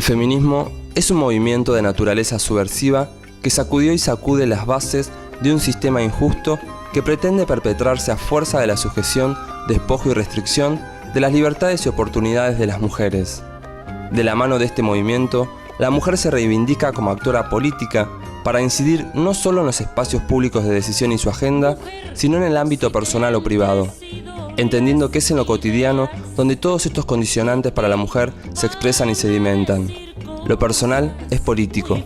El feminismo es un movimiento de naturaleza subversiva que sacudió y sacude las bases de un sistema injusto que pretende perpetrarse a fuerza de la sujeción, despojo y restricción de las libertades y oportunidades de las mujeres. De la mano de este movimiento, la mujer se reivindica como actora política para incidir no solo en los espacios públicos de decisión y su agenda, sino en el ámbito personal o privado, entendiendo que es en lo cotidiano donde todos estos condicionantes para la mujer se expresan y sedimentan. Lo personal es político.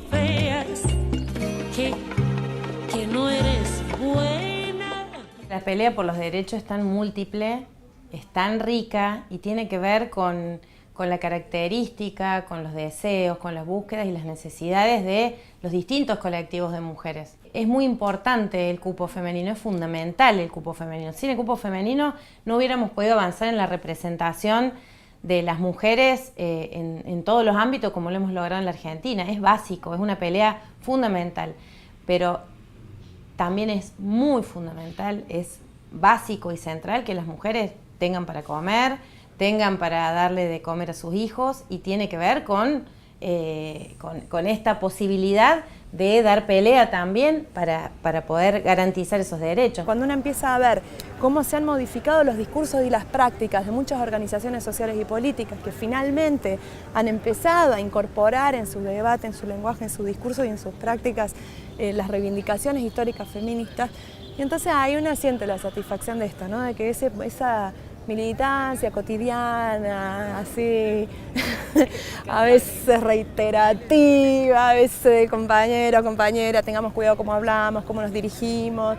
La pelea por los derechos es tan múltiple, es tan rica y tiene que ver con la característica, con los deseos, con las búsquedas y las necesidades de los distintos colectivos de mujeres. Es muy importante el cupo femenino, es fundamental el cupo femenino. Sin el cupo femenino no hubiéramos podido avanzar en la representación de las mujeres en todos los ámbitos como lo hemos logrado en la Argentina. Es básico, es una pelea fundamental, pero también es muy fundamental, es básico y central que las mujeres tengan para comer, tengan para darle de comer a sus hijos, y tiene que ver con esta posibilidad de dar pelea también para poder garantizar esos derechos. Cuando uno empieza a ver cómo se han modificado los discursos y las prácticas de muchas organizaciones sociales y políticas que finalmente han empezado a incorporar en su debate, en su lenguaje, en su discurso y en sus prácticas las reivindicaciones históricas feministas, y entonces ahí uno siente la satisfacción de esto, ¿no? De que esa militancia cotidiana, así, a veces reiterativa, a veces de compañero a compañera, tengamos cuidado cómo hablamos, cómo nos dirigimos,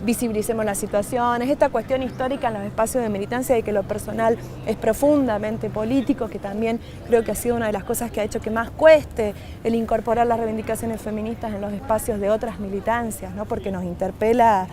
visibilicemos las situaciones, esta cuestión histórica en los espacios de militancia y que lo personal es profundamente político, que también creo que ha sido una de las cosas que ha hecho que más cueste el incorporar las reivindicaciones feministas en los espacios de otras militancias, ¿no? Porque nos interpela.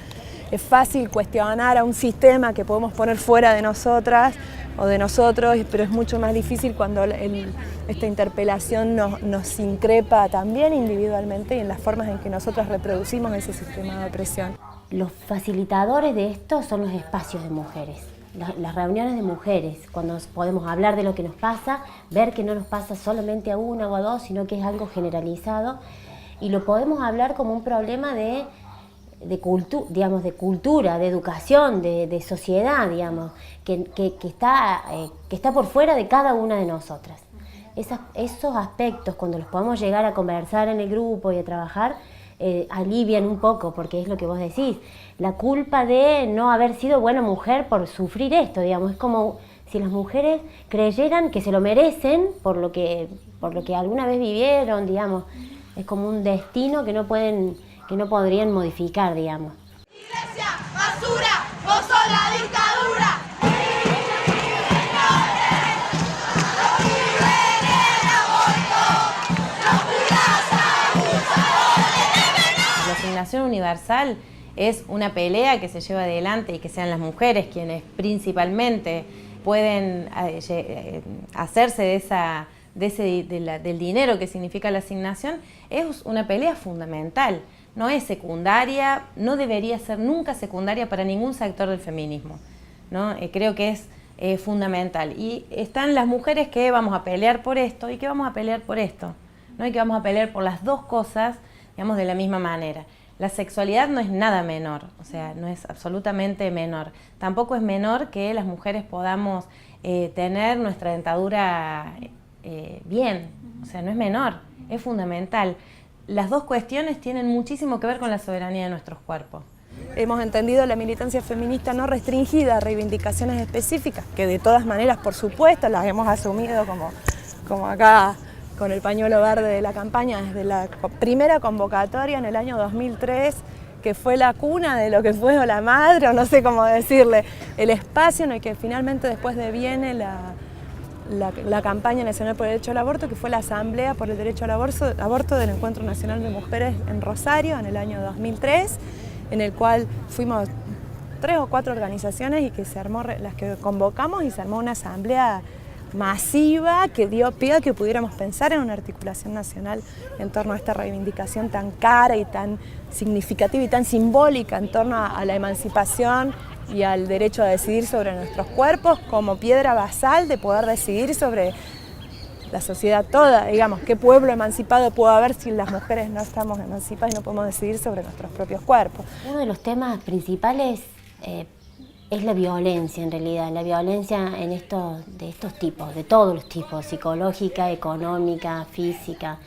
Es fácil cuestionar a un sistema que podemos poner fuera de nosotras o de nosotros, pero es mucho más difícil cuando esta interpelación nos increpa también individualmente y en las formas en que nosotras reproducimos ese sistema de opresión. Los facilitadores de esto son los espacios de mujeres, las reuniones de mujeres, cuando podemos hablar de lo que nos pasa, ver que no nos pasa solamente a una o a dos, sino que es algo generalizado, y lo podemos hablar como un problema de cultura, de educación, de sociedad, digamos, que está por fuera de cada una de nosotras. Esos aspectos, cuando los podemos llegar a conversar en el grupo y a trabajar, alivian un poco, porque es lo que vos decís, la culpa de no haber sido buena mujer por sufrir esto, digamos, es como si las mujeres creyeran que se lo merecen por lo que alguna vez vivieron, digamos, es como un destino que no podrían modificar, digamos. Iglesia, basura, vos sos la dictadura. La asignación universal es una pelea que se lleva adelante y que sean las mujeres quienes principalmente pueden hacerse del dinero que significa la asignación, es una pelea fundamental. No es secundaria, no debería ser nunca secundaria para ningún sector del feminismo, ¿no? Creo que es fundamental. Y están las mujeres que vamos a pelear por esto y que vamos a pelear por esto, ¿no? Y que vamos a pelear por las dos cosas, digamos, de la misma manera. La sexualidad no es nada menor, o sea, no es absolutamente menor. Tampoco es menor que las mujeres podamos tener nuestra dentadura bien, o sea, no es menor, es fundamental. Las dos cuestiones tienen muchísimo que ver con la soberanía de nuestros cuerpos. Hemos entendido la militancia feminista no restringida a reivindicaciones específicas, que de todas maneras, por supuesto, las hemos asumido como acá con el pañuelo verde de la campaña desde la primera convocatoria en el año 2003, que fue la cuna de lo que fue o la madre, o no sé cómo decirle, el espacio en el que finalmente después deviene la campaña nacional por el derecho al aborto, que fue la asamblea por el derecho al aborto del Encuentro Nacional de Mujeres en Rosario en el año 2003, en el cual fuimos 3 o 4 organizaciones y que se armó, las que convocamos, y se armó una asamblea masiva que dio pie a que pudiéramos pensar en una articulación nacional en torno a esta reivindicación tan cara y tan significativa y tan simbólica en torno a la emancipación y al derecho a decidir sobre nuestros cuerpos como piedra basal de poder decidir sobre la sociedad toda, digamos, qué pueblo emancipado puede haber si las mujeres no estamos emancipadas y no podemos decidir sobre nuestros propios cuerpos. Uno de los temas principales es la violencia, en realidad, la violencia de estos tipos, de todos los tipos, psicológica, económica, física.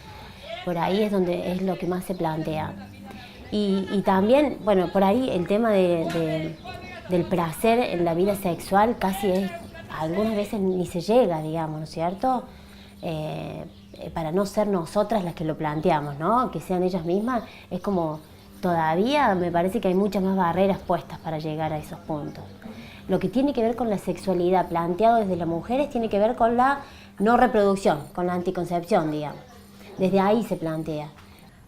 Por ahí es donde es lo que más se plantea. Y también, bueno, por ahí el tema del placer en la vida sexual casi es, algunas veces ni se llega, digamos, ¿no es cierto? Para no ser nosotras las que lo planteamos, ¿no? Que sean ellas mismas, es como todavía me parece que hay muchas más barreras puestas para llegar a esos puntos. Lo que tiene que ver con la sexualidad planteado desde las mujeres tiene que ver con la no reproducción, con la anticoncepción, digamos. Desde ahí se plantea.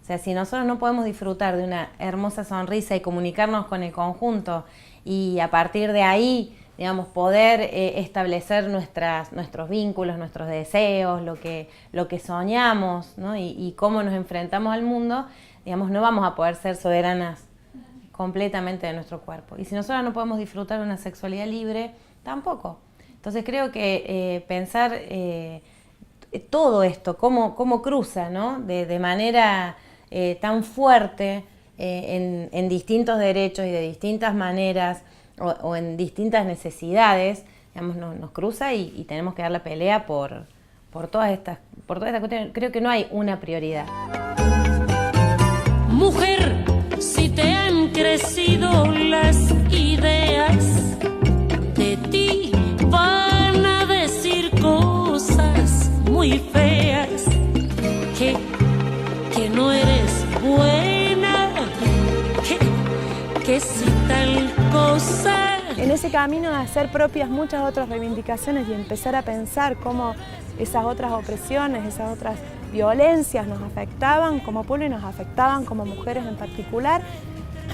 O sea, si nosotros no podemos disfrutar de una hermosa sonrisa y comunicarnos con el conjunto y a partir de ahí, digamos, poder establecer nuestros vínculos, nuestros deseos, lo que soñamos, ¿no? y cómo nos enfrentamos al mundo, digamos, no vamos a poder ser soberanas completamente de nuestro cuerpo. Y si nosotros no podemos disfrutar de una sexualidad libre, tampoco. Entonces creo que pensar todo esto, cómo cruza, ¿no? de manera tan fuerte en distintos derechos y de distintas maneras o en distintas necesidades, digamos, nos cruza y tenemos que dar la pelea por todas estas cuestiones. Creo que no hay una prioridad. Mujer, si te han crecido las ideas, de ti van a decir cosas muy feas, que no eres buena, que si tal cosa. En ese camino de hacer propias muchas otras reivindicaciones y empezar a pensar cómo esas otras opresiones, esas otras violencias nos afectaban como pueblo y nos afectaban como mujeres en particular,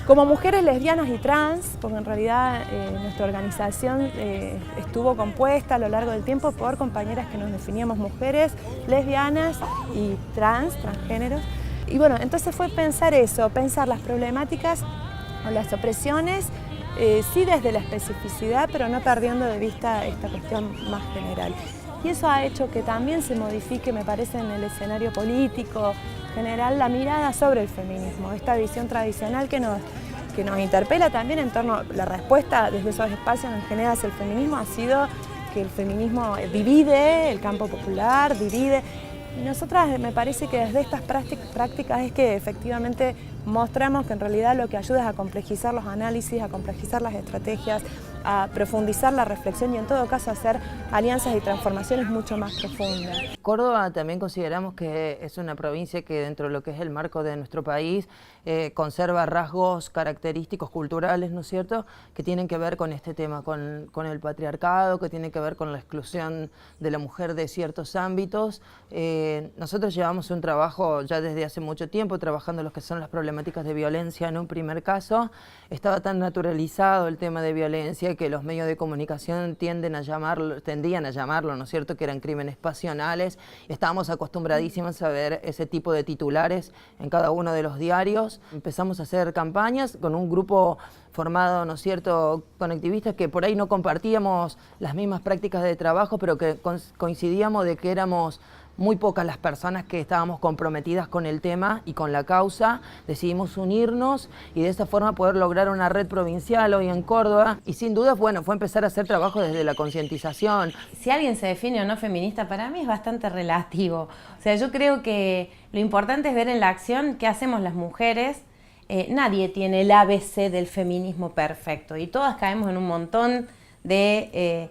como mujeres lesbianas y trans, porque en realidad nuestra organización estuvo compuesta a lo largo del tiempo por compañeras que nos definíamos mujeres, lesbianas y transgéneros. Y bueno, entonces fue pensar eso, pensar las problemáticas o las opresiones, sí desde la especificidad, pero no perdiendo de vista esta cuestión más general. Y eso ha hecho que también se modifique, me parece, en el escenario político general la mirada sobre el feminismo, esta visión tradicional que nos interpela también en torno a la respuesta desde esos espacios en general hacia el feminismo ha sido que el feminismo divide el campo popular, divide. Y nosotras me parece que desde estas prácticas es que efectivamente mostramos que en realidad lo que ayuda es a complejizar los análisis, a complejizar las estrategias, a profundizar la reflexión y en todo caso hacer alianzas y transformaciones mucho más profundas. Córdoba también consideramos que es una provincia que dentro de lo que es el marco de nuestro país conserva rasgos característicos culturales, ¿no es cierto?, que tienen que ver con este tema, con el patriarcado, que tienen que ver con la exclusión de la mujer de ciertos ámbitos. Nosotros llevamos un trabajo ya desde hace mucho tiempo trabajando lo que son las problemáticas de violencia. En un primer caso estaba tan naturalizado el tema de violencia que los medios de comunicación tendían a llamarlo, ¿no es cierto?, que eran crímenes pasionales. Estábamos acostumbradísimos a ver ese tipo de titulares en cada uno de los diarios. Empezamos a hacer campañas con un grupo formado, ¿no es cierto?, con activistas que por ahí no compartíamos las mismas prácticas de trabajo, pero que coincidíamos de que éramos muy pocas las personas que estábamos comprometidas con el tema y con la causa. Decidimos unirnos y de esa forma poder lograr una red provincial hoy en Córdoba. Y sin duda, bueno, fue empezar a hacer trabajo desde la concientización. Si alguien se define o no feminista, para mí es bastante relativo. O sea, yo creo que lo importante es ver en la acción qué hacemos las mujeres. Nadie tiene el ABC del feminismo perfecto y todas caemos en un montón de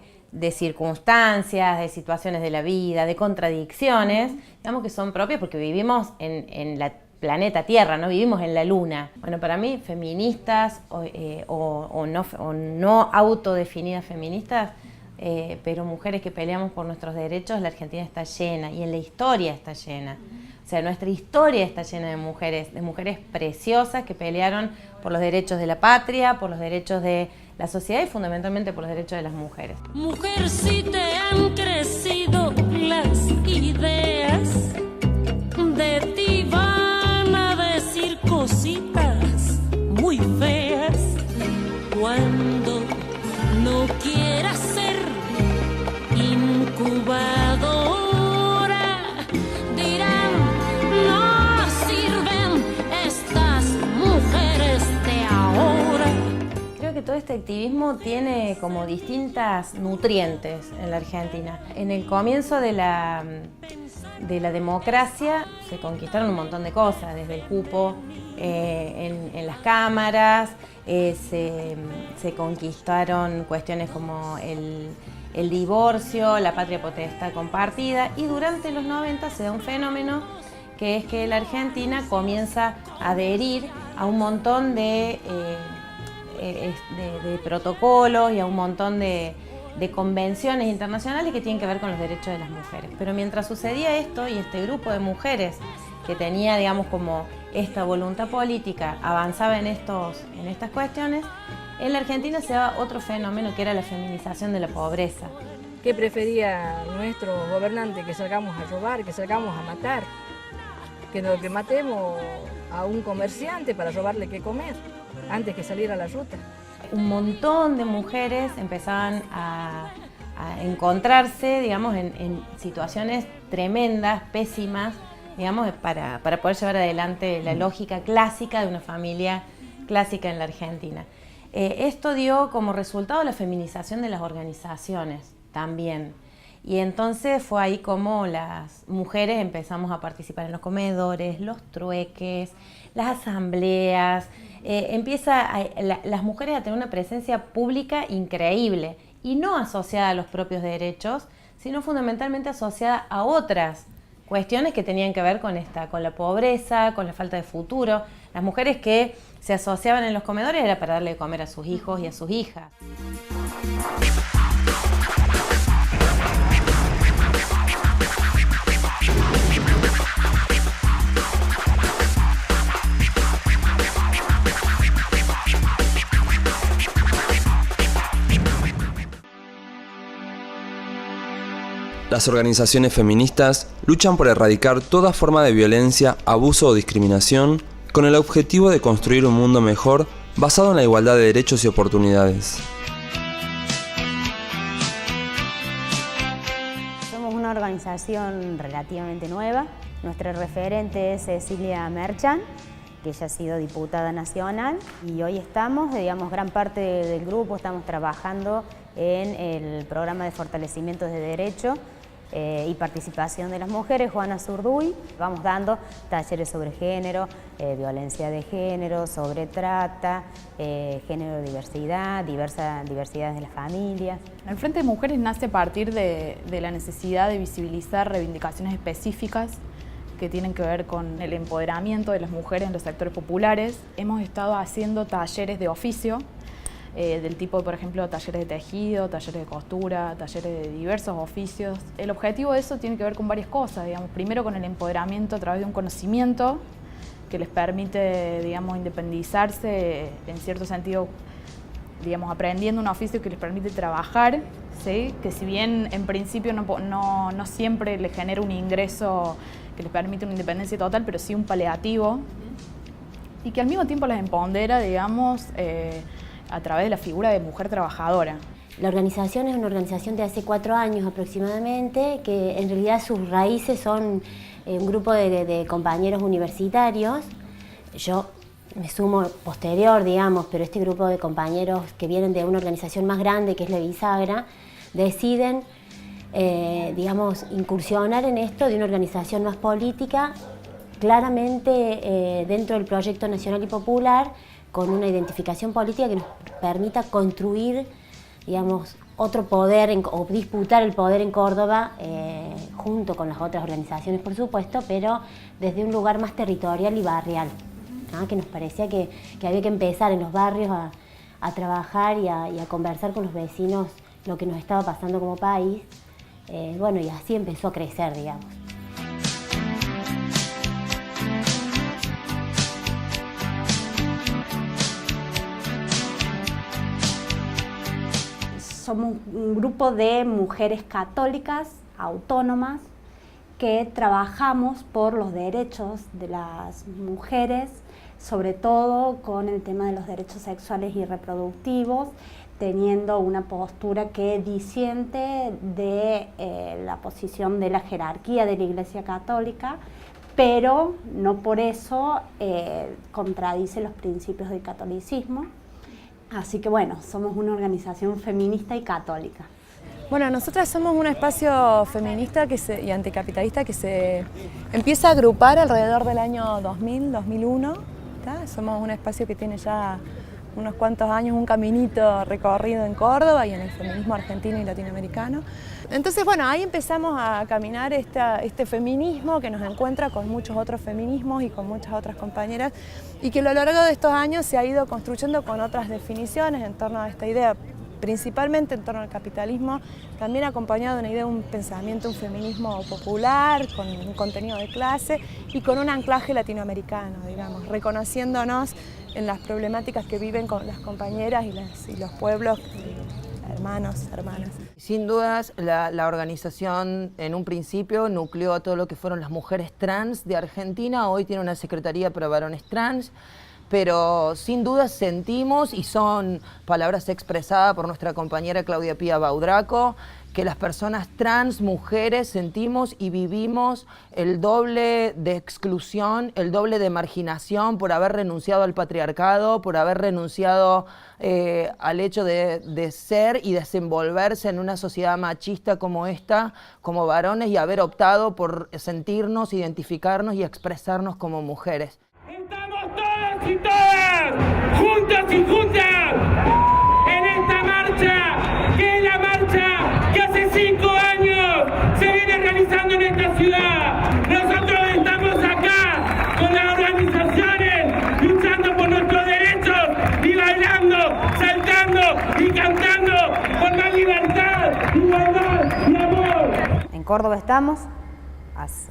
circunstancias, de situaciones de la vida, de contradicciones, digamos que son propias porque vivimos en la planeta Tierra, no vivimos en la Luna. Bueno, para mí, feministas o no autodefinidas feministas, pero mujeres que peleamos por nuestros derechos, la Argentina está llena y en la historia está llena. O sea, nuestra historia está llena de mujeres preciosas que pelearon por los derechos de la patria, por los derechos de la sociedad y fundamentalmente por los derechos de las mujeres. Mujer, si te han crecido las ideas, de ti van a decir cositas muy feas. Cuando no quieras ser incubadora, todo este activismo tiene como distintas nutrientes en la Argentina. En el comienzo de la democracia se conquistaron un montón de cosas, desde el cupo en las cámaras, se conquistaron cuestiones como el divorcio, la patria potestad compartida, y durante los 90 se da un fenómeno que es que la Argentina comienza a adherir a un montón de protocolos y a un montón de convenciones internacionales que tienen que ver con los derechos de las mujeres. Pero mientras sucedía esto y este grupo de mujeres que tenía, digamos, como esta voluntad política, avanzaba en estas cuestiones, en la Argentina se daba otro fenómeno que era la feminización de la pobreza. ¿Qué prefería nuestro gobernante? Que salgamos a robar, que salgamos a matar, que matemos a un comerciante para robarle qué comer, antes que salir a la ruta. Un montón de mujeres empezaban a encontrarse, digamos, en situaciones tremendas, pésimas, digamos, para poder llevar adelante la lógica clásica de una familia clásica en la Argentina. Esto dio como resultado la feminización de las organizaciones también. Y entonces fue ahí como las mujeres empezamos a participar en los comedores, los trueques, las asambleas. Las mujeres a tener una presencia pública increíble y no asociada a los propios derechos, sino fundamentalmente asociada a otras cuestiones que tenían que ver con la pobreza, con la falta de futuro. Las mujeres que se asociaban en los comedores era para darle de comer a sus hijos y a sus hijas. Las organizaciones feministas luchan por erradicar toda forma de violencia, abuso o discriminación con el objetivo de construir un mundo mejor basado en la igualdad de derechos y oportunidades. Somos una organización relativamente nueva. Nuestra referente es Cecilia Merchan, que ella ha sido diputada nacional, y hoy estamos, digamos, gran parte del grupo estamos trabajando en el programa de fortalecimiento de derechos y participación de las mujeres, Juana Zurduy. Vamos dando talleres sobre género, violencia de género, sobre trata, género diversidad, diversidades de las familias. El Frente de Mujeres nace a partir de la necesidad de visibilizar reivindicaciones específicas que tienen que ver con el empoderamiento de las mujeres en los sectores populares. Hemos estado haciendo talleres de oficio, del tipo, por ejemplo, talleres de tejido, talleres de costura, talleres de diversos oficios. El objetivo de eso tiene que ver con varias cosas, digamos. Primero, con el empoderamiento a través de un conocimiento que les permite, digamos, independizarse, en cierto sentido, digamos, aprendiendo un oficio que les permite trabajar, ¿sí? Que si bien en principio no siempre les genera un ingreso que les permite una independencia total, pero sí un paliativo, y que al mismo tiempo les empodera, digamos, a través de la figura de mujer trabajadora. La organización es una organización de hace 4 años aproximadamente, que en realidad sus raíces son un grupo de compañeros universitarios. Yo me sumo posterior, digamos, pero este grupo de compañeros que vienen de una organización más grande, que es la Bisagra, deciden, digamos, incursionar en esto de una organización más política, claramente dentro del proyecto nacional y popular, con una identificación política que nos permita construir, digamos, otro poder o disputar el poder en Córdoba, junto con las otras organizaciones, por supuesto, pero desde un lugar más territorial y barrial, ¿no? Que nos parecía que había que empezar en los barrios a trabajar y a conversar con los vecinos lo que nos estaba pasando como país. Bueno, y así empezó a crecer, digamos. Somos un grupo de mujeres católicas, autónomas, que trabajamos por los derechos de las mujeres, sobre todo con el tema de los derechos sexuales y reproductivos, teniendo una postura que disiente de la posición de la jerarquía de la Iglesia Católica, pero no por eso contradice los principios del catolicismo. Así que bueno, somos una organización feminista y católica. Bueno, nosotras somos un espacio feminista y anticapitalista que se empieza a agrupar alrededor del año 2000, 2001. ¿tá? Somos un espacio que tiene ya unos cuantos años, un caminito recorrido en Córdoba y en el feminismo argentino y latinoamericano. Entonces, bueno, ahí empezamos a caminar este feminismo que nos encuentra con muchos otros feminismos y con muchas otras compañeras y que a lo largo de estos años se ha ido construyendo con otras definiciones en torno a esta idea, principalmente en torno al capitalismo, también acompañado de una idea, un pensamiento, un feminismo popular, con un contenido de clase y con un anclaje latinoamericano, digamos, reconociéndonos en las problemáticas que viven con las compañeras y los pueblos, hermanos, hermanas. Sin dudas, la organización en un principio nucleó a todo lo que fueron las mujeres trans de Argentina, hoy tiene una secretaría para varones trans, pero sin duda sentimos, y son palabras expresadas por nuestra compañera Claudia Pía Baudraco, que las personas trans, mujeres, sentimos y vivimos el doble de exclusión, el doble de marginación por haber renunciado al patriarcado, por haber renunciado al hecho de ser y desenvolverse en una sociedad machista como esta, como varones, y haber optado por sentirnos, identificarnos y expresarnos como mujeres. Estamos todos y todas, juntos y juntas, en esta marcha, que es la marcha que hace 5 años se viene realizando en esta ciudad. Nosotros estamos acá con las organizaciones, luchando por nuestros derechos y bailando, saltando y cantando por más libertad, igualdad y amor. En Córdoba estamos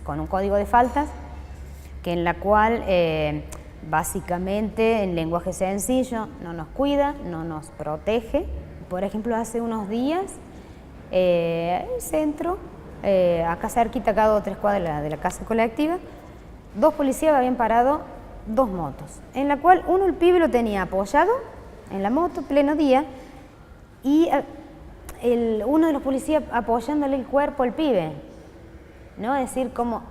con un código de faltas, que en la cual básicamente en lenguaje sencillo no nos cuida, no nos protege. Por ejemplo, hace unos días el centro, acá cerquita, acá a 2 o 3 cuadras de la casa colectiva, 2 policías habían parado 2 motos, en la cual el pibe lo tenía apoyado en la moto, pleno día, y uno de los policías apoyándole el cuerpo al pibe, ¿no? Es decir, como,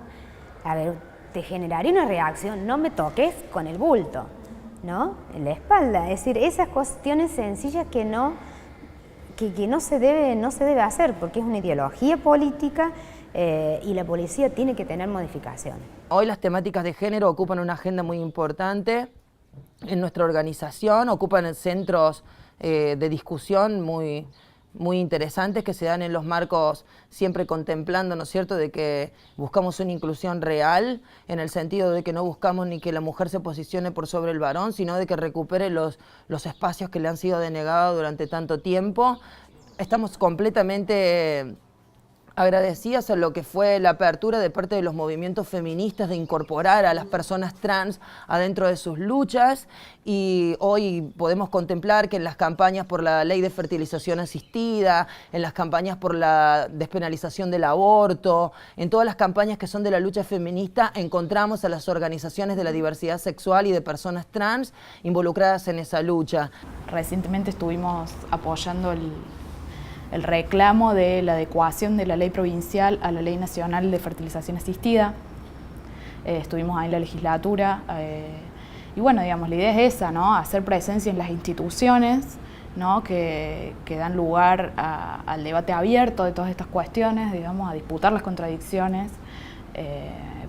a ver, te generaría una reacción, no me toques con el bulto, ¿no? En la espalda. Es decir, esas cuestiones sencillas que no se debe hacer, porque es una ideología política y la policía tiene que tener modificaciones. Hoy las temáticas de género ocupan una agenda muy importante en nuestra organización, ocupan centros de discusión muy interesantes que se dan en los marcos, siempre contemplando, ¿no es cierto?, de que buscamos una inclusión real, en el sentido de que no buscamos ni que la mujer se posicione por sobre el varón, sino de que recupere los espacios que le han sido denegados durante tanto tiempo. Estamos completamente agradecidas a lo que fue la apertura de parte de los movimientos feministas de incorporar a las personas trans adentro de sus luchas, y hoy podemos contemplar que en las campañas por la ley de fertilización asistida, en las campañas por la despenalización del aborto, en todas las campañas que son de la lucha feminista, encontramos a las organizaciones de la diversidad sexual y de personas trans involucradas en esa lucha. Recientemente estuvimos apoyando el reclamo de la adecuación de la ley provincial a la ley nacional de fertilización asistida. Estuvimos ahí en la legislatura y bueno, digamos, la idea es esa, ¿no? Hacer presencia en las instituciones, ¿no? que dan lugar al debate abierto de todas estas cuestiones, digamos, a disputar las contradicciones,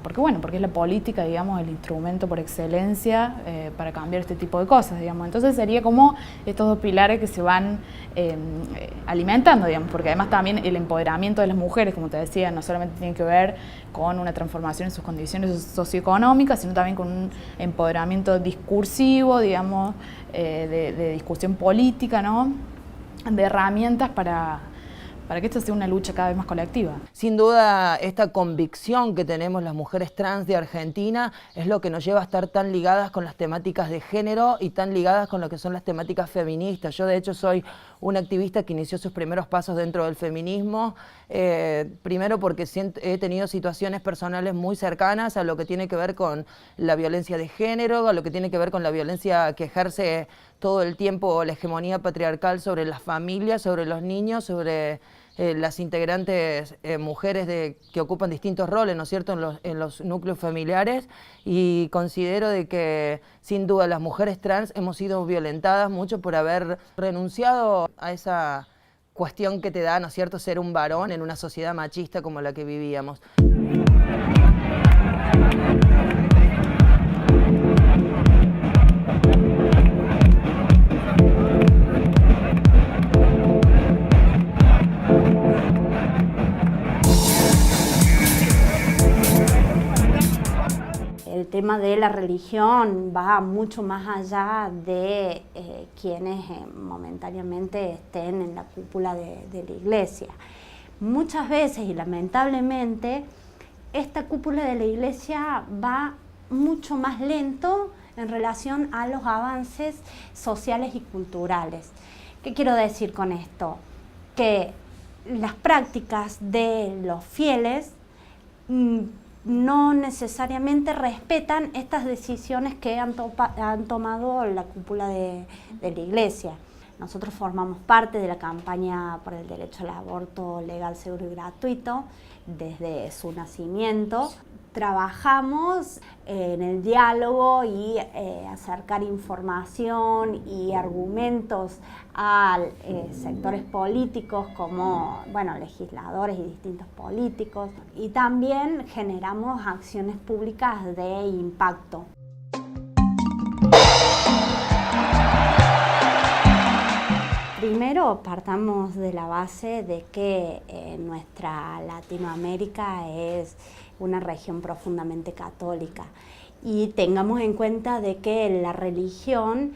porque es la política, digamos, el instrumento por excelencia para cambiar este tipo de cosas, digamos. Entonces sería como estos 2 pilares que se van alimentando, digamos, porque además también el empoderamiento de las mujeres, como te decía, no solamente tiene que ver con una transformación en sus condiciones socioeconómicas, sino también con un empoderamiento discursivo, digamos, de discusión política, ¿no? De herramientas para que esto sea una lucha cada vez más colectiva. Sin duda, esta convicción que tenemos las mujeres trans de Argentina es lo que nos lleva a estar tan ligadas con las temáticas de género y tan ligadas con lo que son las temáticas feministas. Yo, de hecho, soy una activista que inició sus primeros pasos dentro del feminismo, primero porque he tenido situaciones personales muy cercanas a lo que tiene que ver con la violencia de género, a lo que tiene que ver con la violencia que ejerce todo el tiempo la hegemonía patriarcal sobre las familias, sobre los niños, sobre las integrantes mujeres que ocupan distintos roles, ¿no es cierto?, en los núcleos familiares, y considero de que sin duda las mujeres trans hemos sido violentadas mucho por haber renunciado a esa cuestión que te da, ¿no es cierto?, ser un varón en una sociedad machista como la que vivíamos. El tema de la religión va mucho más allá de quienes momentáneamente estén en la cúpula de la iglesia. Muchas veces, y lamentablemente, esta cúpula de la iglesia va mucho más lento en relación a los avances sociales y culturales. ¿Qué quiero decir con esto? Que las prácticas de los fieles no necesariamente respetan estas decisiones que han tomado la cúpula de la iglesia. Nosotros formamos parte de la campaña por el derecho al aborto legal, seguro y gratuito desde su nacimiento. Trabajamos en el diálogo y acercar información y argumentos a sectores políticos como, bueno, legisladores y distintos políticos, y también generamos acciones públicas de impacto. Primero partamos de la base de que nuestra Latinoamérica es una región profundamente católica, y tengamos en cuenta de que la religión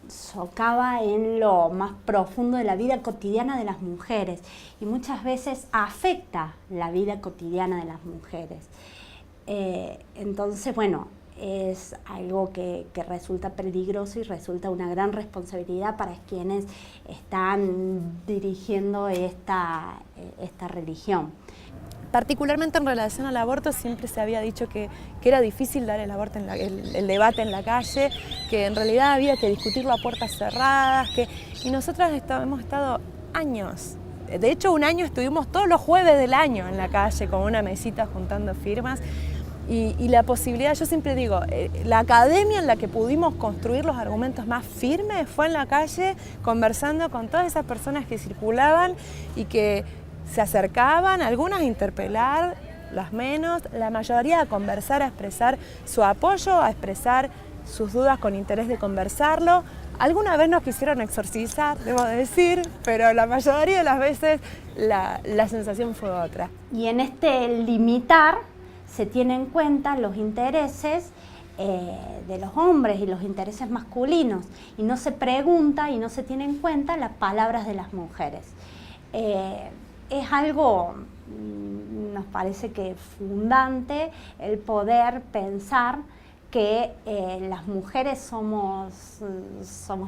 socava en lo más profundo de la vida cotidiana de las mujeres y muchas veces afecta la vida cotidiana de las mujeres. Entonces, bueno, es algo que resulta peligroso y resulta una gran responsabilidad para quienes están dirigiendo esta religión. Particularmente en relación al aborto, siempre se había dicho que era difícil dar el debate en la calle, que en realidad había que discutirlo a puertas cerradas, y nosotras hemos estado años. De hecho, un año estuvimos todos los jueves del año en la calle con una mesita juntando firmas. Y la posibilidad, yo siempre digo, la academia en la que pudimos construir los argumentos más firmes fue en la calle, conversando con todas esas personas que circulaban y que se acercaban, algunas a interpelar, las menos, la mayoría a conversar, a expresar su apoyo, a expresar sus dudas con interés de conversarlo. Alguna vez nos quisieron exorcizar, debo decir, pero la mayoría de las veces la sensación fue otra. Y en este limitar se tienen en cuenta los intereses de los hombres y los intereses masculinos, y no se pregunta y no se tiene en cuenta las palabras de las mujeres. Es algo, nos parece que fundante el poder pensar que las mujeres somos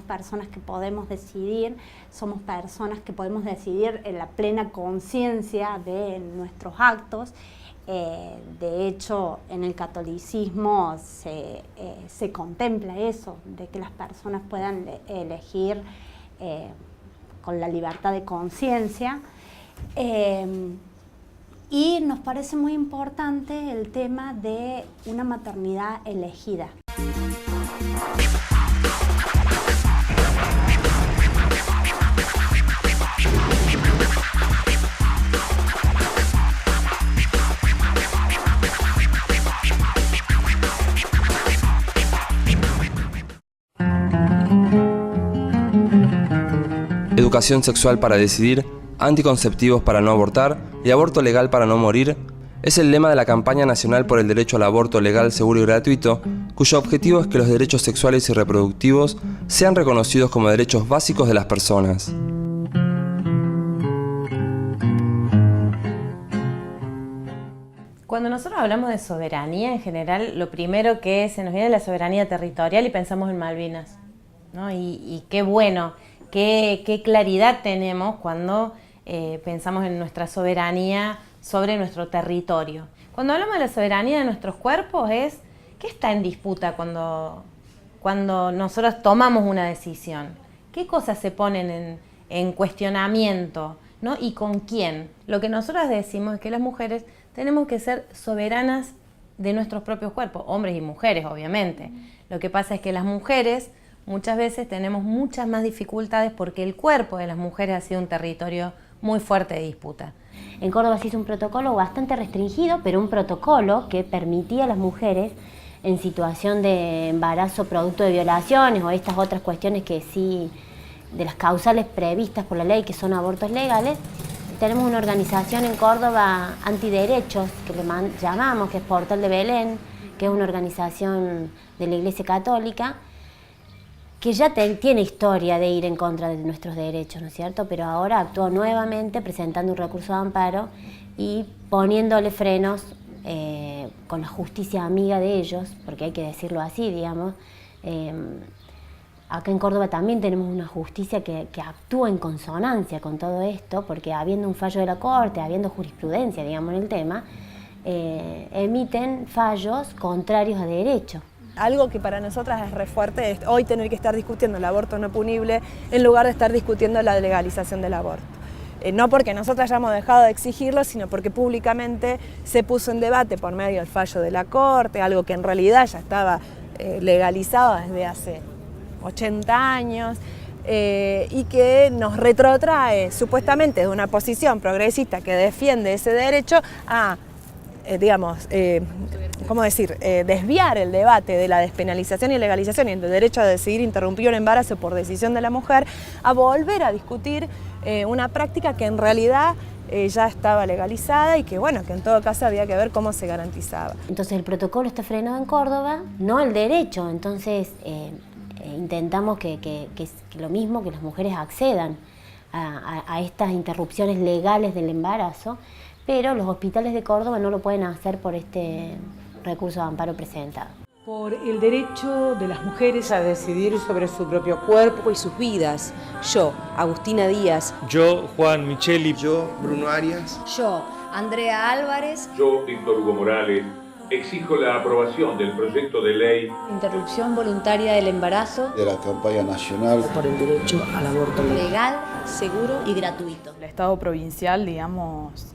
personas que podemos decidir, somos personas que podemos decidir en la plena conciencia de nuestros actos. De hecho, en el catolicismo se contempla eso, de que las personas puedan elegir con la libertad de conciencia. Y nos parece muy importante el tema de una maternidad elegida. Educación sexual para decidir, anticonceptivos para no abortar y aborto legal para no morir es el lema de la campaña nacional por el derecho al aborto legal, seguro y gratuito, cuyo objetivo es que los derechos sexuales y reproductivos sean reconocidos como derechos básicos de las personas. Cuando nosotros hablamos de soberanía en general, lo primero que se nos viene es la soberanía territorial y pensamos en Malvinas, ¿no? Y qué bueno, qué claridad tenemos cuando pensamos en nuestra soberanía sobre nuestro territorio. Cuando hablamos de la soberanía de nuestros cuerpos, ¿qué está en disputa cuando nosotros tomamos una decisión? ¿Qué cosas se ponen en cuestionamiento? ¿no? ¿Y con quién? Lo que nosotras decimos es que las mujeres tenemos que ser soberanas de nuestros propios cuerpos, hombres y mujeres, obviamente. Lo que pasa es que las mujeres muchas veces tenemos muchas más dificultades porque el cuerpo de las mujeres ha sido un territorio muy fuerte de disputa. En Córdoba se hizo un protocolo bastante restringido, pero un protocolo que permitía a las mujeres en situación de embarazo producto de violaciones o estas otras cuestiones que sí, de las causales previstas por la ley, que son abortos legales. Tenemos una organización en Córdoba antiderechos, que le llamamos, que es Portal de Belén, que es una organización de la Iglesia Católica, que ya tiene historia de ir en contra de nuestros derechos, ¿no es cierto? Pero ahora actuó nuevamente presentando un recurso de amparo y poniéndole frenos con la justicia amiga de ellos, porque hay que decirlo así, digamos. Acá en Córdoba también tenemos una justicia que actúa en consonancia con todo esto, porque habiendo un fallo de la Corte, habiendo jurisprudencia, digamos, en el tema, emiten fallos contrarios a derecho. Algo que para nosotras es re fuerte es hoy tener que estar discutiendo el aborto no punible en lugar de estar discutiendo la legalización del aborto. No porque nosotras hayamos dejado de exigirlo, sino porque públicamente se puso en debate por medio del fallo de la Corte, algo que en realidad ya estaba legalizado desde hace 80 años y que nos retrotrae supuestamente de una posición progresista que defiende ese derecho a, ¿cómo decir?, desviar el debate de la despenalización y legalización y el derecho a decidir interrumpir un embarazo por decisión de la mujer, a volver a discutir una práctica que en realidad ya estaba legalizada y que, bueno, que en todo caso había que ver cómo se garantizaba. Entonces el protocolo está frenado en Córdoba, no el derecho, entonces intentamos que lo mismo, que las mujeres accedan a estas interrupciones legales del embarazo, pero los hospitales de Córdoba no lo pueden hacer por este recurso de amparo presentado. Por el derecho de las mujeres a decidir sobre su propio cuerpo y sus vidas. Yo, Agustina Díaz. Yo, Juan Micheli. Yo, Bruno Arias. Yo, Andrea Álvarez. Yo, Víctor Hugo Morales. Exijo la aprobación del proyecto de ley. Interrupción voluntaria del embarazo. De la campaña nacional. Por el derecho al aborto legal, seguro y gratuito. El Estado provincial, digamos,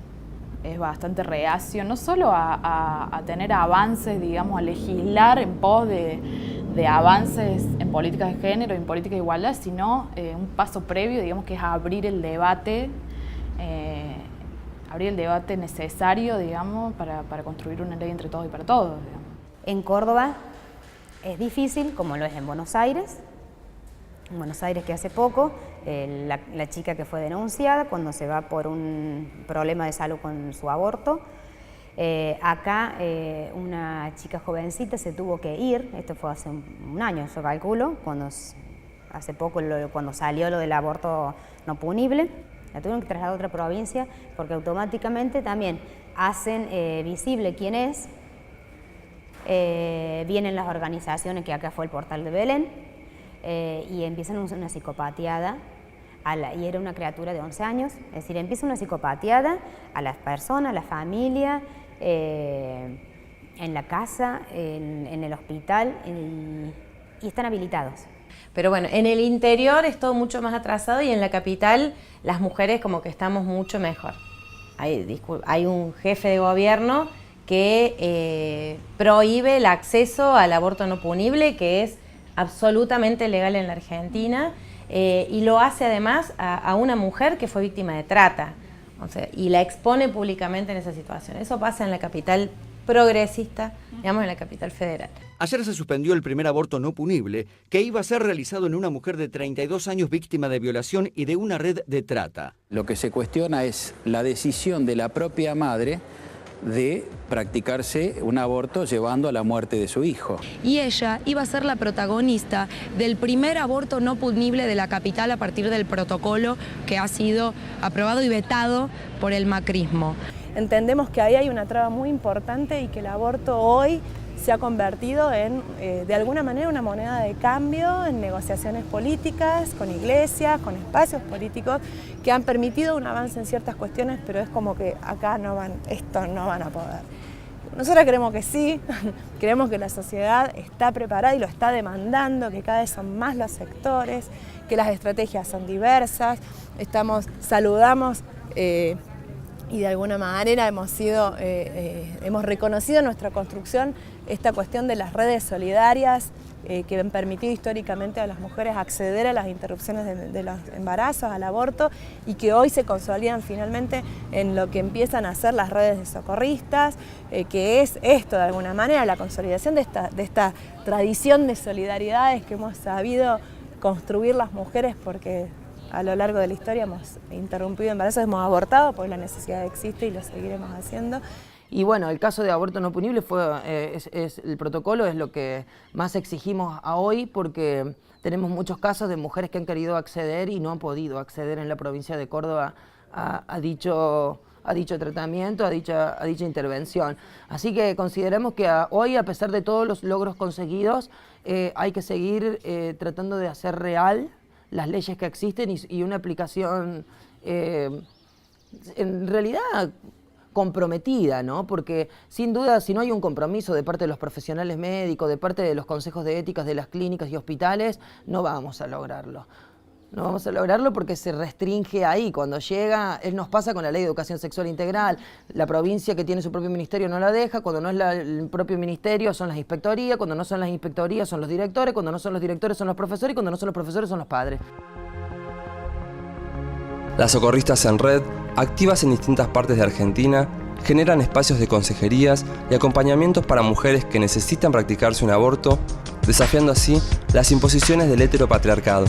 es bastante reacio, no solo a tener avances, digamos, a legislar en pos de avances en políticas de género y en política de igualdad, sino un paso previo, digamos, que es abrir el debate necesario, digamos, para construir una ley entre todos y para todos, digamos. En Córdoba es difícil, como lo es en Buenos Aires. En Buenos Aires, que hace poco, la chica que fue denunciada cuando se va por un problema de salud con su aborto. Acá una chica jovencita se tuvo que ir, esto fue hace un año, yo calculo, hace poco cuando salió lo del aborto no punible, la tuvieron que trasladar a otra provincia porque automáticamente también hacen visible quién es, vienen las organizaciones, que acá fue el Portal de Belén, y empiezan una psicopateada, y era una criatura de 11 años, es decir, empieza una psicopateada a las personas, a la familia, en la casa, en el hospital, y están habilitados. Pero bueno, en el interior es todo mucho más atrasado y en la capital las mujeres como que estamos mucho mejor. Hay un jefe de gobierno que prohíbe el acceso al aborto no punible, que es absolutamente legal en la Argentina, y lo hace además a una mujer que fue víctima de trata, o sea, y la expone públicamente en esa situación. Eso pasa en la capital progresista, digamos, en la capital federal. Ayer se suspendió el primer aborto no punible, que iba a ser realizado en una mujer de 32 años víctima de violación y de una red de trata. Lo que se cuestiona es la decisión de la propia madre de practicarse un aborto llevando a la muerte de su hijo. Y ella iba a ser la protagonista del primer aborto no punible de la capital a partir del protocolo que ha sido aprobado y vetado por el macrismo. Entendemos que ahí hay una traba muy importante y que el aborto hoy se ha convertido en, de alguna manera, una moneda de cambio en negociaciones políticas, con iglesias, con espacios políticos que han permitido un avance en ciertas cuestiones, pero es como que acá esto no van a poder. Nosotros creemos que sí, creemos que la sociedad está preparada y lo está demandando, que cada vez son más los sectores, que las estrategias son diversas. Saludamos y de alguna manera hemos reconocido en nuestra construcción esta cuestión de las redes solidarias que han permitido históricamente a las mujeres acceder a las interrupciones de los embarazos, al aborto, y que hoy se consolidan finalmente en lo que empiezan a ser las redes de socorristas, que es esto de alguna manera, la consolidación de esta tradición de solidaridades que hemos sabido construir las mujeres, porque a lo largo de la historia hemos interrumpido embarazos, hemos abortado porque la necesidad existe y lo seguiremos haciendo. Y bueno, el caso de aborto no punible el protocolo es lo que más exigimos a hoy, porque tenemos muchos casos de mujeres que han querido acceder y no han podido acceder en la provincia de Córdoba a dicho tratamiento, a dicha intervención. Así que consideramos que hoy, a pesar de todos los logros conseguidos, hay que seguir tratando de hacer real las leyes que existen y una aplicación en realidad comprometida, ¿no? Porque sin duda, si no hay un compromiso de parte de los profesionales médicos, de parte de los consejos de éticas de las clínicas y hospitales, no vamos a lograrlo. No vamos a lograrlo porque se restringe ahí. Cuando llega, nos pasa con la Ley de Educación Sexual Integral. La provincia que tiene su propio ministerio no la deja. Cuando no es el propio ministerio son las inspectorías. Cuando no son las inspectorías son los directores. Cuando no son los directores son los profesores. Y cuando no son los profesores son los padres. Las socorristas en red, activas en distintas partes de Argentina, generan espacios de consejerías y acompañamientos para mujeres que necesitan practicarse un aborto, desafiando así las imposiciones del heteropatriarcado.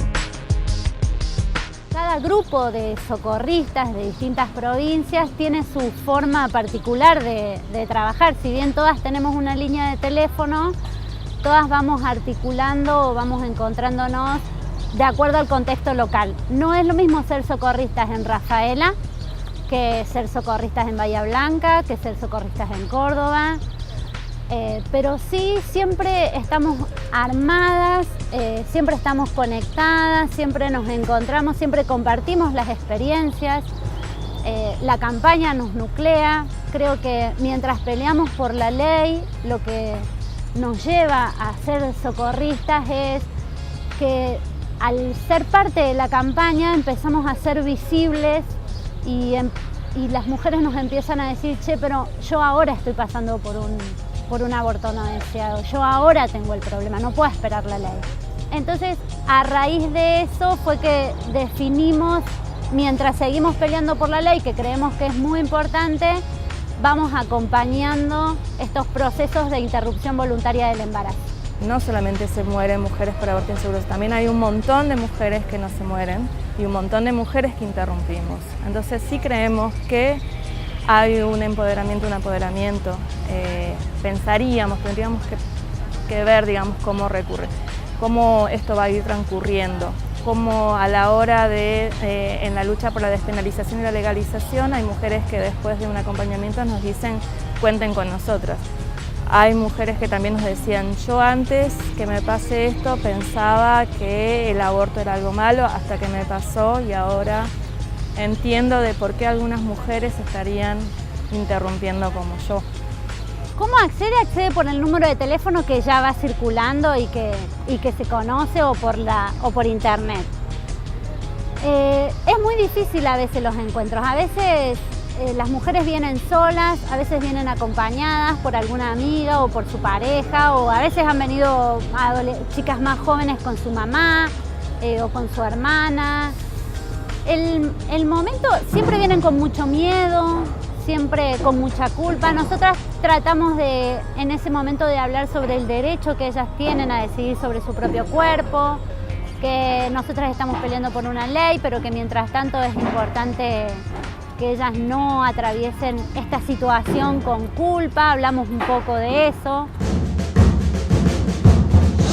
Cada grupo de socorristas de distintas provincias tiene su forma particular de trabajar. Si bien todas tenemos una línea de teléfono, todas vamos articulando o vamos encontrándonos de acuerdo al contexto local. No es lo mismo ser socorristas en Rafaela que ser socorristas en Bahía Blanca, que ser socorristas en Córdoba, pero sí siempre estamos armadas, siempre estamos conectadas, siempre nos encontramos, siempre compartimos las experiencias. La campaña nos nuclea. Creo que mientras peleamos por la ley, lo que nos lleva a ser socorristas es que al ser parte de la campaña empezamos a ser visibles y las mujeres nos empiezan a decir, che, pero yo ahora estoy pasando por un aborto no deseado, yo ahora tengo el problema, no puedo esperar la ley. Entonces, a raíz de eso fue que definimos, mientras seguimos peleando por la ley, que creemos que es muy importante, vamos acompañando estos procesos de interrupción voluntaria del embarazo. No solamente se mueren mujeres por aborto inseguro, también hay un montón de mujeres que no se mueren y un montón de mujeres que interrumpimos. Entonces sí creemos que hay un empoderamiento, tendríamos que ver, digamos, cómo recurre, cómo esto va a ir transcurriendo, cómo a la hora de, en la lucha por la despenalización y la legalización, hay mujeres que después de un acompañamiento nos dicen, cuenten con nosotras. Hay mujeres que también nos decían, yo antes que me pase esto pensaba que el aborto era algo malo hasta que me pasó y ahora entiendo de por qué algunas mujeres estarían interrumpiendo como yo. ¿Cómo accede? Accede por el número de teléfono que ya va circulando y que se conoce o por internet. Es muy difícil a veces los encuentros, a veces las mujeres vienen solas, a veces vienen acompañadas por alguna amiga o por su pareja, o a veces han venido chicas más jóvenes con su mamá o con su hermana. El momento, siempre vienen con mucho miedo, siempre con mucha culpa. Nosotras tratamos en ese momento de hablar sobre el derecho que ellas tienen a decidir sobre su propio cuerpo, que nosotras estamos peleando por una ley, pero que mientras tanto es importante que ellas no atraviesen esta situación con culpa. Hablamos un poco de eso.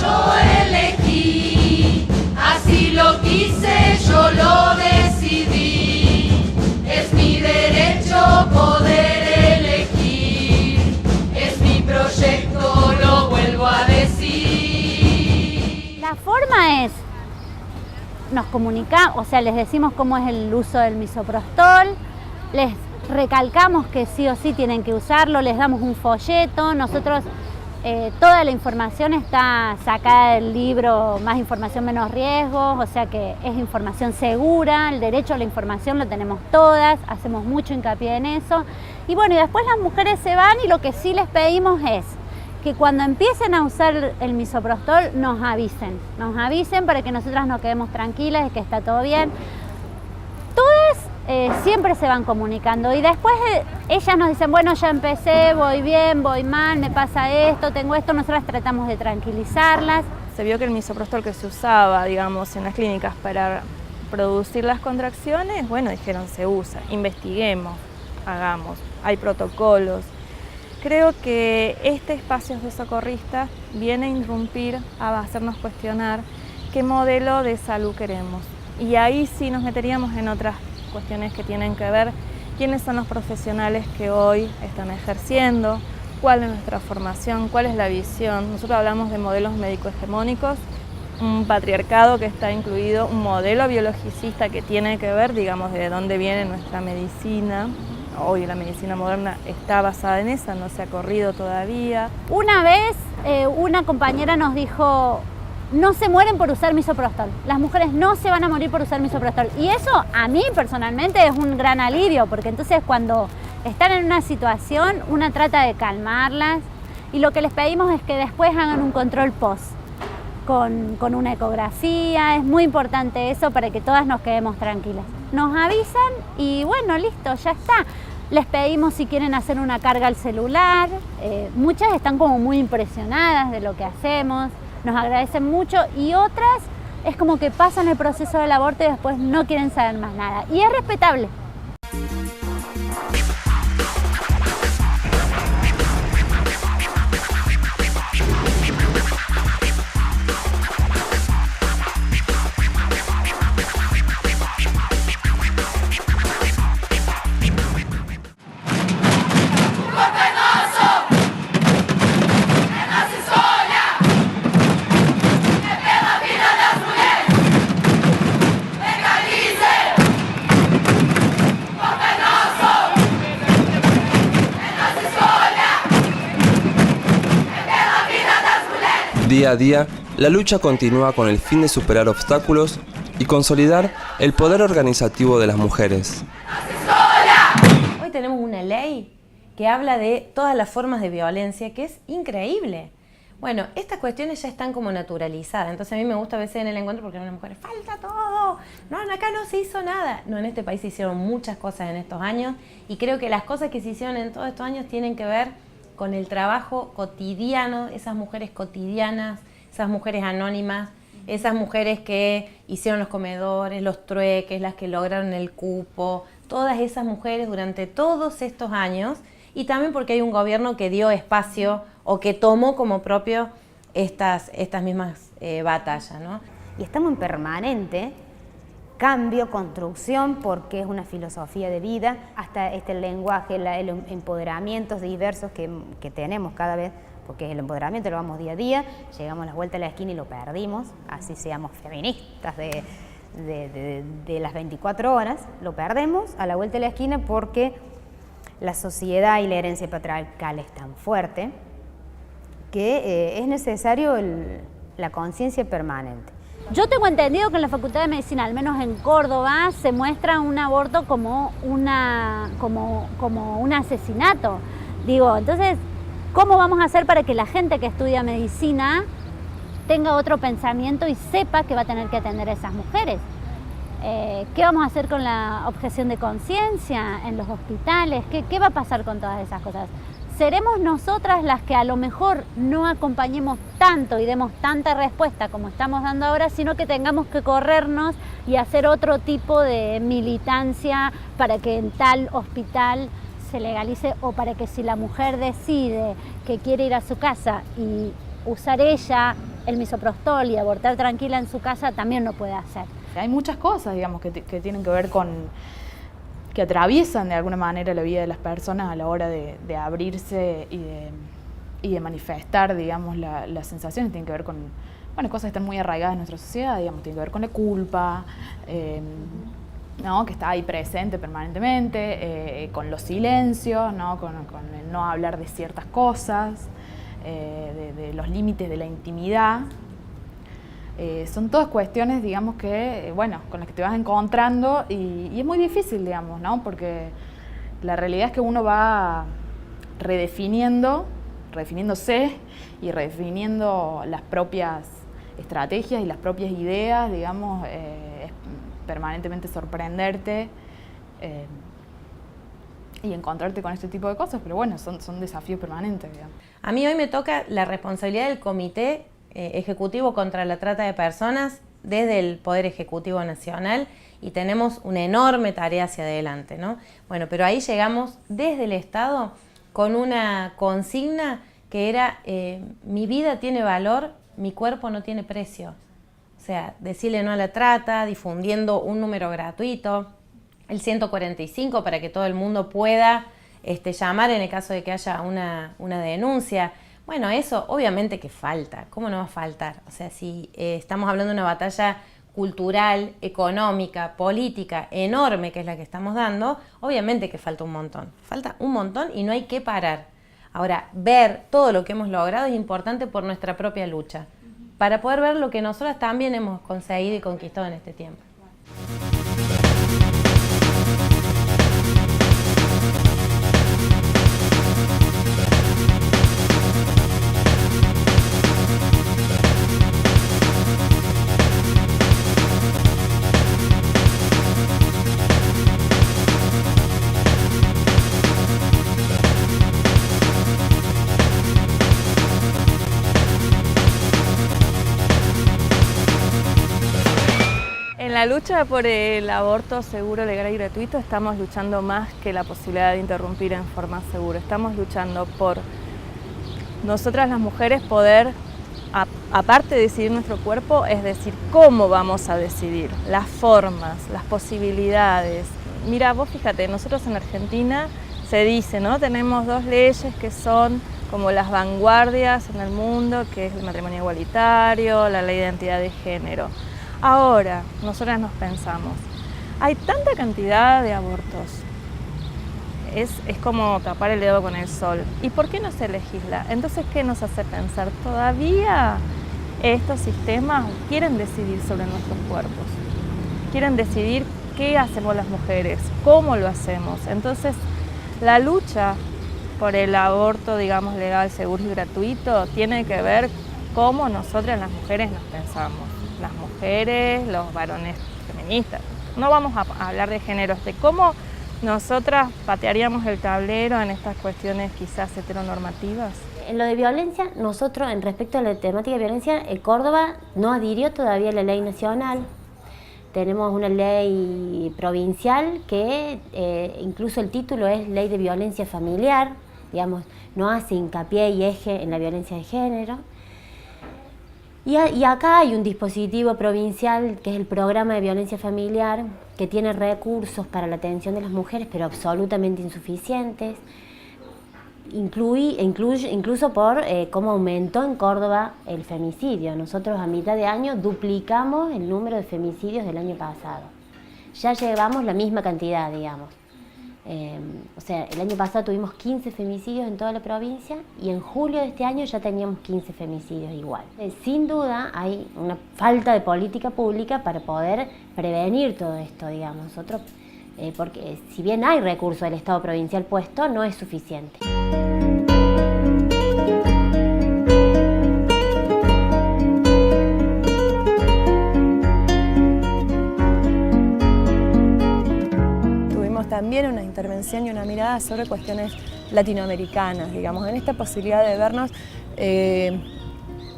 Yo elegí, así lo quise, yo lo decidí. Es mi derecho poder elegir, es mi proyecto, lo vuelvo a decir. La forma es, nos comunicamos, o sea, les decimos cómo es el uso del misoprostol, les recalcamos que sí o sí tienen que usarlo, les damos un folleto, nosotros toda la información está sacada del libro Más información, menos riesgos, o sea que es información segura, el derecho a la información lo tenemos todas, hacemos mucho hincapié en eso. Y bueno, y después las mujeres se van y lo que sí les pedimos es que cuando empiecen a usar el misoprostol nos avisen para que nosotras nos quedemos tranquilas de que está todo bien. Todas siempre se van comunicando y después ellas nos dicen, bueno, ya empecé, voy bien, voy mal, me pasa esto, tengo esto, nosotras tratamos de tranquilizarlas. Se vio que el misoprostol que se usaba, digamos, en las clínicas para producir las contracciones, bueno, dijeron se usa, investiguemos, hagamos, hay protocolos. Creo que este espacio de socorristas viene a irrumpir, a hacernos cuestionar qué modelo de salud queremos. Y ahí sí nos meteríamos en otras cuestiones que tienen que ver quiénes son los profesionales que hoy están ejerciendo, cuál es nuestra formación, cuál es la visión. Nosotros hablamos de modelos médico-hegemónicos, un patriarcado que está incluido, un modelo biologicista que tiene que ver, digamos, de dónde viene nuestra medicina. Hoy la medicina moderna está basada en esa, no se ha corrido todavía. Una vez una compañera nos dijo, no se mueren por usar misoprostol, las mujeres no se van a morir por usar misoprostol. Y eso a mí personalmente es un gran alivio, porque entonces cuando están en una situación, una trata de calmarlas y lo que les pedimos es que después hagan un control post con una ecografía. Es muy importante eso para que todas nos quedemos tranquilas. Nos avisan y bueno, listo, ya está. Les pedimos si quieren hacer una carga al celular. Muchas están como muy impresionadas de lo que hacemos, nos agradecen mucho, y otras es como que pasan el proceso del aborto y después no quieren saber más nada. Y es respetable. Día a día, la lucha continúa con el fin de superar obstáculos y consolidar el poder organizativo de las mujeres. Hoy tenemos una ley que habla de todas las formas de violencia, que es increíble. Bueno, estas cuestiones ya están como naturalizadas, entonces a mí me gusta a veces en el encuentro porque las mujeres, falta todo, no, acá no se hizo nada. No, en este país se hicieron muchas cosas en estos años y creo que las cosas que se hicieron en todos estos años tienen que ver con el trabajo cotidiano, esas mujeres cotidianas, esas mujeres anónimas, esas mujeres que hicieron los comedores, los trueques, las que lograron el cupo, todas esas mujeres durante todos estos años, y también porque hay un gobierno que dio espacio o que tomó como propio estas mismas batallas, ¿no? Y estamos en permanente cambio, construcción, porque es una filosofía de vida, hasta el lenguaje, el empoderamientos diversos que tenemos cada vez, porque el empoderamiento lo vamos día a día, llegamos a la vuelta de la esquina y lo perdimos, así seamos feministas de las 24 horas, lo perdemos a la vuelta de la esquina porque la sociedad y la herencia patriarcal es tan fuerte que es necesario la conciencia permanente. Yo tengo entendido que en la Facultad de Medicina, al menos en Córdoba, se muestra un aborto como un asesinato. Digo, entonces, ¿cómo vamos a hacer para que la gente que estudia medicina tenga otro pensamiento y sepa que va a tener que atender a esas mujeres? ¿Qué vamos a hacer con la objeción de conciencia en los hospitales? ¿Qué va a pasar con todas esas cosas? ¿Seremos nosotras las que a lo mejor no acompañemos tanto y demos tanta respuesta como estamos dando ahora, sino que tengamos que corrernos y hacer otro tipo de militancia para que en tal hospital se legalice, o para que si la mujer decide que quiere ir a su casa y usar ella el misoprostol y abortar tranquila en su casa, también lo puede hacer? Hay muchas cosas, digamos, que tienen que ver con, que atraviesan de alguna manera la vida de las personas a la hora de abrirse y de manifestar, digamos, las sensaciones. Tienen que ver con, bueno, cosas que están muy arraigadas en nuestra sociedad, digamos, tienen que ver con la culpa, ¿no? Que está ahí presente permanentemente, con los silencios, ¿no? Con el no hablar de ciertas cosas, de los límites de la intimidad. Son todas cuestiones, digamos, que, bueno, con las que te vas encontrando y es muy difícil, digamos, ¿no? Porque la realidad es que uno va redefiniéndose y redefiniendo las propias estrategias y las propias ideas, digamos, es permanentemente sorprenderte y encontrarte con este tipo de cosas, pero bueno, son desafíos permanentes, digamos. A mí hoy me toca la responsabilidad del Comité Ejecutivo contra la Trata de Personas desde el Poder Ejecutivo Nacional y tenemos una enorme tarea hacia adelante, ¿no? Bueno, pero ahí llegamos desde el Estado con una consigna que era mi vida tiene valor, mi cuerpo no tiene precio. O sea, decirle no a la trata, difundiendo un número gratuito, el 145 para que todo el mundo pueda llamar en el caso de que haya una denuncia. Bueno, eso obviamente que falta, ¿cómo no va a faltar? O sea, si estamos hablando de una batalla cultural, económica, política enorme que es la que estamos dando, obviamente que falta un montón y no hay que parar. Ahora, ver todo lo que hemos logrado es importante por nuestra propia lucha, para poder ver lo que nosotras también hemos conseguido y conquistado en este tiempo. En la lucha por el aborto seguro, legal y gratuito estamos luchando más que la posibilidad de interrumpir en forma segura. Estamos luchando por nosotras las mujeres poder, aparte de decidir nuestro cuerpo, es decir, cómo vamos a decidir, las formas, las posibilidades. Mira, vos fíjate, nosotros en Argentina se dice, ¿no? Tenemos dos leyes que son como las vanguardias en el mundo, que es el matrimonio igualitario, la ley de identidad de género. Ahora, nosotras nos pensamos, hay tanta cantidad de abortos, es como tapar el dedo con el sol. ¿Y por qué no se legisla? Entonces, ¿qué nos hace pensar? Todavía estos sistemas quieren decidir sobre nuestros cuerpos, quieren decidir qué hacemos las mujeres, cómo lo hacemos. Entonces, la lucha por el aborto, digamos, legal, seguro y gratuito, tiene que ver cómo nosotras las mujeres nos pensamos. Las mujeres, los varones feministas. No vamos a hablar de géneros, de cómo nosotras patearíamos el tablero en estas cuestiones quizás heteronormativas. En lo de violencia, nosotros, en respecto a la temática de violencia, Córdoba no adhirió todavía a la ley nacional. Tenemos una ley provincial que incluso el título es Ley de Violencia Familiar, digamos, no hace hincapié y eje en la violencia de género. Y acá hay un dispositivo provincial que es el Programa de Violencia Familiar, que tiene recursos para la atención de las mujeres, pero absolutamente insuficientes. Incluso por cómo aumentó en Córdoba el femicidio. Nosotros a mitad de año duplicamos el número de femicidios del año pasado. Ya llevamos la misma cantidad, digamos. O sea, el año pasado tuvimos 15 femicidios en toda la provincia y en julio de este año ya teníamos 15 femicidios igual. Sin duda hay una falta de política pública para poder prevenir todo esto, digamos. Nosotros, porque si bien hay recursos del Estado provincial puesto, no es suficiente. También una intervención y una mirada sobre cuestiones latinoamericanas, digamos, en esta posibilidad de vernos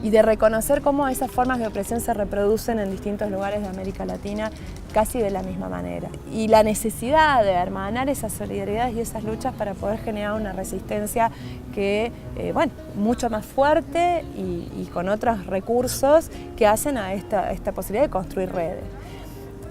y de reconocer cómo esas formas de opresión se reproducen en distintos lugares de América Latina casi de la misma manera. Y la necesidad de hermanar esas solidaridades y esas luchas para poder generar una resistencia que, bueno, mucho más fuerte y con otros recursos que hacen a esta posibilidad de construir redes.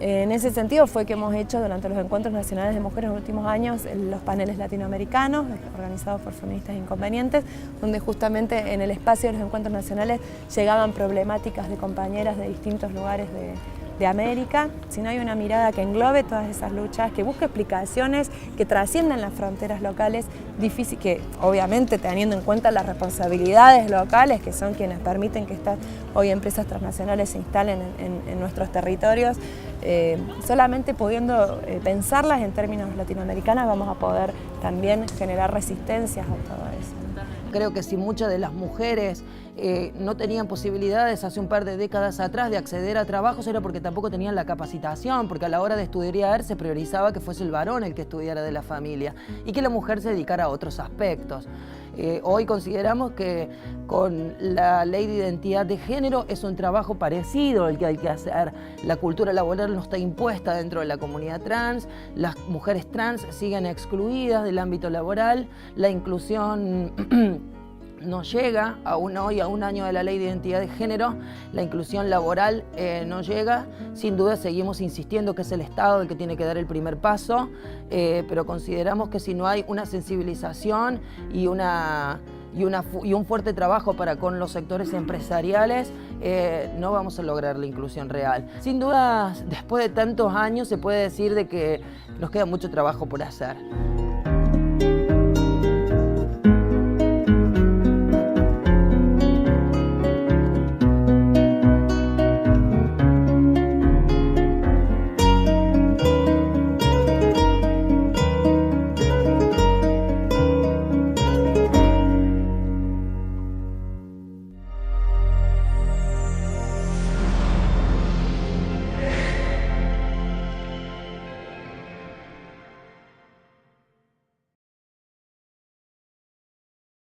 En ese sentido fue que hemos hecho durante los encuentros nacionales de mujeres en los últimos años los paneles latinoamericanos organizados por Feministas Inconvenientes, donde justamente en el espacio de los encuentros nacionales llegaban problemáticas de compañeras de distintos lugares de América, si no hay una mirada que englobe todas esas luchas, que busque explicaciones que trasciendan las fronteras locales, difícil, que obviamente teniendo en cuenta las responsabilidades locales, que son quienes permiten que estas hoy empresas transnacionales se instalen en nuestros territorios, solamente pudiendo pensarlas en términos latinoamericanos vamos a poder también generar resistencias a todo eso. Creo que si muchas de las mujeres no tenían posibilidades hace un par de décadas atrás de acceder a trabajos era porque tampoco tenían la capacitación, porque a la hora de estudiar se priorizaba que fuese el varón el que estudiara de la familia y que la mujer se dedicara a otros aspectos. Hoy consideramos que con la ley de identidad de género es un trabajo parecido el que hay que hacer. La cultura laboral no está impuesta dentro de la comunidad trans, las mujeres trans siguen excluidas del ámbito laboral, la inclusión no llega, aún hoy, a un año de la ley de identidad de género, la inclusión laboral no llega. Sin duda seguimos insistiendo que es el Estado el que tiene que dar el primer paso, pero consideramos que si no hay una sensibilización y un fuerte trabajo para con los sectores empresariales, no vamos a lograr la inclusión real. Sin duda, después de tantos años se puede decir de que nos queda mucho trabajo por hacer.